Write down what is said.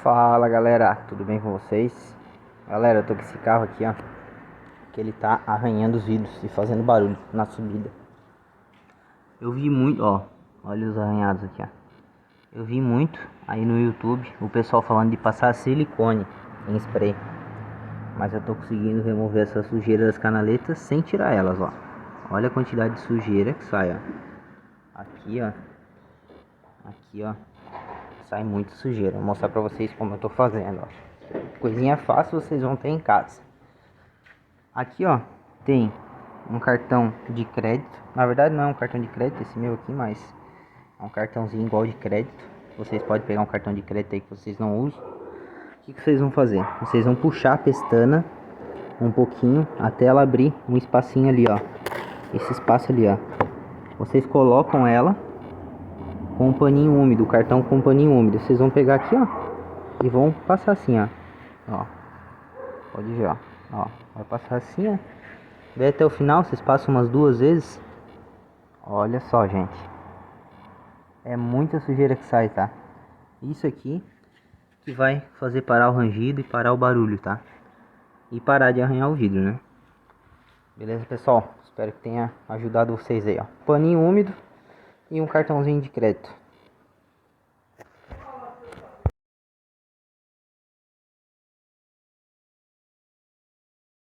Fala galera, tudo bem com vocês? Galera, eu tô com esse carro aqui, ó, que ele tá arranhando os vidros e fazendo barulho na subida. Eu vi muito, ó, olha os arranhados aqui, ó. Eu vi muito aí no YouTube o pessoal falando de passar silicone em spray, mas eu tô conseguindo remover essa sujeira das canaletas sem tirar elas, ó. Olha a quantidade de sujeira que sai, ó. Aqui, ó, sai muita sujeira. Vou mostrar pra vocês como eu tô fazendo, ó. Coisinha fácil, vocês vão ter em casa. Aqui, ó, tem um cartão de crédito. Na verdade não é um cartão de crédito esse meu aqui, mas é um cartãozinho igual de crédito. Vocês podem pegar um cartão de crédito aí que vocês não usam. O que vocês vão fazer? Vocês vão puxar a pestana um pouquinho até ela abrir um espacinho ali, ó. Esse espaço ali, ó. Vocês colocam ela com um paninho úmido, o cartão com um paninho úmido. Vocês vão pegar aqui, ó, e vão passar assim, ó. Ó, pode ver, ó, vai passar assim, ó. Vai até o final, vocês passam umas 2 vezes. Olha só, gente, é muita sujeira que sai, tá? Isso aqui que vai fazer parar o rangido e parar o barulho, tá? E parar de arranhar o vidro, né? Beleza, pessoal? Espero que tenha ajudado vocês aí, ó. Paninho úmido e um cartãozinho de crédito.